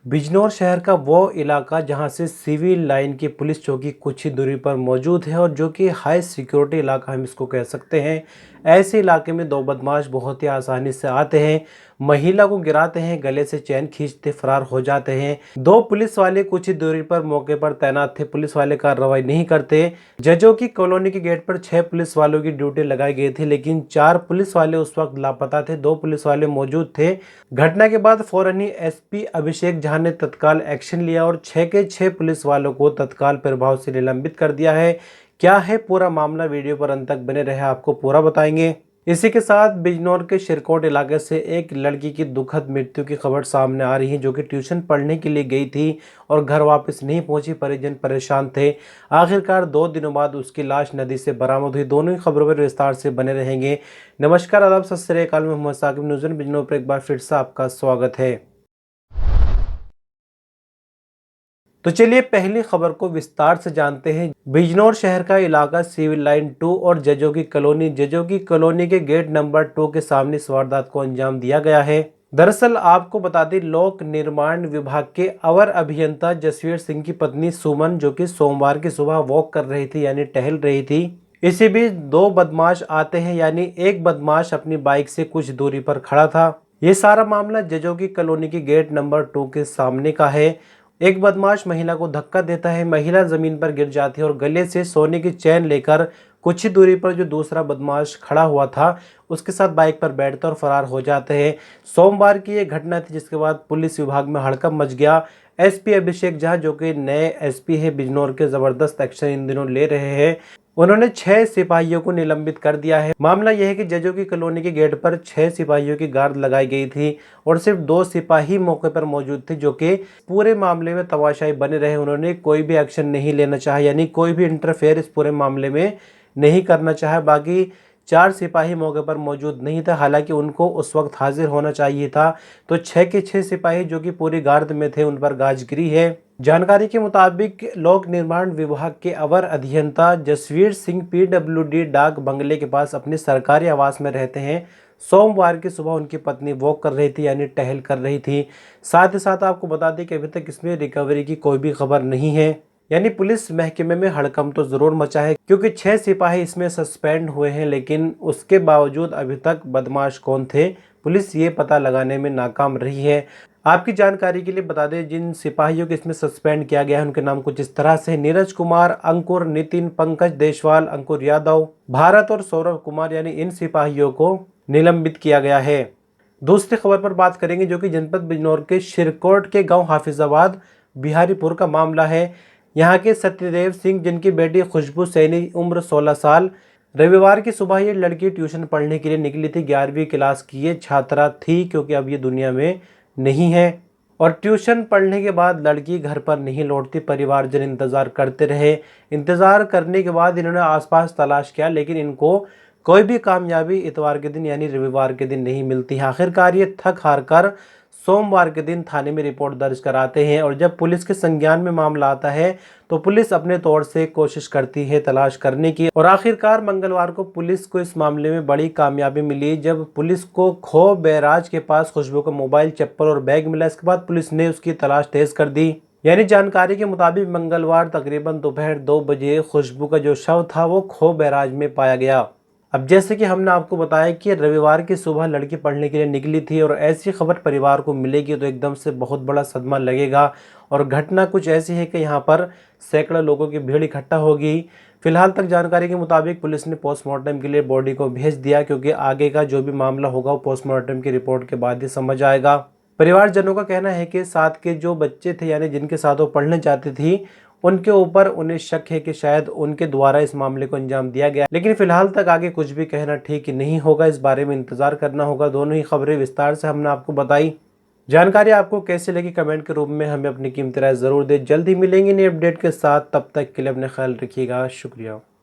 बिजनौर शहर का वो इलाका जहां से सिविल लाइन की पुलिस चौकी कुछ ही दूरी पर मौजूद है और जो कि हाई सिक्योरिटी इलाका हम इसको कह सकते हैं। ऐसे इलाके में दो बदमाश बहुत ही आसानी से आते हैं, महिला को गिराते हैं, गले से चैन खींचते फरार हो जाते हैं। दो पुलिस वाले कुछ ही दूरी पर मौके पर तैनात थे, पुलिस वाले कार्रवाई नहीं करते। जजों की कॉलोनी के गेट पर 6 पुलिस वालों की ड्यूटी लगाई गई थी, लेकिन 4 पुलिस वाले उस वक्त लापता थे, 2 पुलिस वाले मौजूद थे। घटना के बाद फौरन ही एसपी अभिषेक झा ने तत्काल एक्शन लिया और 6 के 6 पुलिस वालों को तत्काल प्रभाव से निलंबित कर दिया है। क्या है पूरा मामला, वीडियो पर अंत तक बने रहे, आपको पूरा बताएंगे। इसी के साथ बिजनौर के शिरकोट इलाके से एक लड़की की दुखद मृत्यु की खबर सामने आ रही है, जो कि ट्यूशन पढ़ने के लिए गई थी और घर वापस नहीं पहुंची। परिजन परेशान थे। आखिरकार 2 दिनों बाद उसकी लाश नदी से बरामद हुई। दोनों ही खबरों पर विस्तार से बने रहेंगे। नमस्कार, आदाब, सत श्री अकाल। मैं मोहम्मद साकिब, न्यूज़ बिजनौर पर एक बार फिर से आपका स्वागत है। तो चलिए पहली खबर को विस्तार से जानते हैं। बिजनौर शहर का इलाका सिविल लाइन 2 और जजों की कॉलोनी के गेट नंबर 2 के सामने इस वारदात को अंजाम दिया गया है। दरअसल आपको बता दें, लोक निर्माण विभाग के अवर अभियंता जसवीर सिंह की पत्नी सुमन, जो कि सोमवार की सुबह वॉक कर रही थी यानी टहल रही थी। इसी बीच 2 बदमाश आते हैं, यानी एक बदमाश अपनी बाइक से कुछ दूरी पर खड़ा था। ये सारा मामला जजों की कॉलोनी के गेट नंबर 2 के सामने का है। एक बदमाश महिला को धक्का देता है, महिला जमीन पर गिर जाती है और गले से सोने की चैन लेकर कुछ ही दूरी पर जो दूसरा बदमाश खड़ा हुआ था उसके साथ बाइक पर बैठता और फरार हो जाते हैं। सोमवार की ये घटना थी, जिसके बाद पुलिस विभाग में हड़कंप मच गया। एसपी अभिषेक झा, जो कि नए एसपी है बिजनौर के, जबरदस्त एक्शन इन दिनों ले रहे हैं। उन्होंने 6 सिपाहियों को निलंबित कर दिया है। मामला यह है कि जजों की कॉलोनी के गेट पर 6 सिपाहियों की गार्ड लगाई गई थी और सिर्फ 2 सिपाही मौके पर मौजूद थे, जो कि पूरे मामले में तमाशाई बने रहे। उन्होंने कोई भी एक्शन नहीं लेना चाहा, यानी कोई भी इंटरफेयर इस पूरे मामले में नहीं करना चाहा। बाकी 4 सिपाही मौके पर मौजूद नहीं थे, हालांकि उनको उस वक्त हाजिर होना चाहिए था। तो 6 के 6 सिपाही जो कि पूरी गार्ड में थे, उन पर गाज गिरी है। जानकारी के मुताबिक लोक निर्माण विभाग के अवर अभियंता जसवीर सिंह पीडब्ल्यूडी डाक बंगले के पास अपने सरकारी आवास में रहते हैं। सोमवार की सुबह उनकी पत्नी वॉक कर रही थी, यानी टहल कर रही थी। साथ ही साथ आपको बता दें कि अभी तक इसमें रिकवरी की कोई भी खबर नहीं है, यानी पुलिस महकमे में हड़कंप तो जरूर मचा है, क्योंकि 6 सिपाही इसमें सस्पेंड हुए हैं, लेकिन उसके बावजूद अभी तक बदमाश कौन थे पुलिस ये पता लगाने में नाकाम रही है। आपकी जानकारी के लिए बता दें, जिन सिपाहियों को इसमें सस्पेंड किया गया है उनके नाम कुछ इस तरह से: नीरज कुमार, अंकुर, नितिन, पंकज देशवाल, अंकुर यादव, भारत और सौरभ कुमार, यानी इन सिपाहियों को निलंबित किया गया है। दूसरी खबर पर बात करेंगे, जो कि जनपद बिजनौर के शिरकोट के गांव हाफिजाबाद बिहारीपुर का मामला है। यहाँ के सत्यदेव सिंह, जिनकी बेटी खुशबू सैनी, उम्र 16 साल, रविवार की सुबह ये लड़की ट्यूशन पढ़ने के लिए निकली थी। 11वीं क्लास की ये छात्रा थी, क्योंकि अब ये दुनिया में नहीं है। और ट्यूशन पढ़ने के बाद लड़की घर पर नहीं लौटती। परिवारजन इंतजार करते रहे। इंतजार करने के बाद इन्होंने आसपास तलाश किया, लेकिन इनको कोई भी कामयाबी इतवार के दिन यानी रविवार के दिन नहीं मिलती। आखिरकार ये थक हार कर सोमवार के दिन थाने में रिपोर्ट दर्ज कराते हैं और जब पुलिस के संज्ञान में मामला आता है तो पुलिस अपने तौर से कोशिश करती है तलाश करने की। और आखिरकार मंगलवार को पुलिस को इस मामले में बड़ी कामयाबी मिली, जब पुलिस को खो बैराज के पास खुशबू का मोबाइल, चप्पल और बैग मिला। इसके बाद पुलिस ने उसकी तलाश तेज कर दी। यानी जानकारी के मुताबिक मंगलवार तकरीबन दोपहर 2 बजे खुशबू का जो शव था वो खो बैराज में पाया गया। अब जैसे कि हमने आपको बताया कि रविवार की सुबह लड़की पढ़ने के लिए निकली थी और ऐसी खबर परिवार को मिलेगी तो एकदम से बहुत बड़ा सदमा लगेगा। और घटना कुछ ऐसी है कि यहाँ पर सैकड़ों लोगों की भीड़ इकट्ठा होगी। फिलहाल तक जानकारी के मुताबिक पुलिस ने पोस्टमार्टम के लिए बॉडी को भेज दिया, क्योंकि आगे का जो भी मामला होगा वो पोस्टमार्टम की रिपोर्ट के बाद ही समझ आएगा। परिवारजनों का कहना है कि साथ के जो बच्चे थे, यानी जिनके साथ वो पढ़ने जाती थी, उनके ऊपर उन्हें शक है कि शायद उनके द्वारा इस मामले को अंजाम दिया गया। लेकिन फिलहाल तक आगे कुछ भी कहना ठीक नहीं होगा, इस बारे में इंतजार करना होगा। दोनों ही खबरें विस्तार से हमने आपको बताई। जानकारी आपको कैसे लगी कमेंट के रूप में हमें अपनी कीमती राय जरूर दें। जल्द ही मिलेंगे नई अपडेट के साथ, तब तक के लिए अपना ख्याल रखिएगा। शुक्रिया।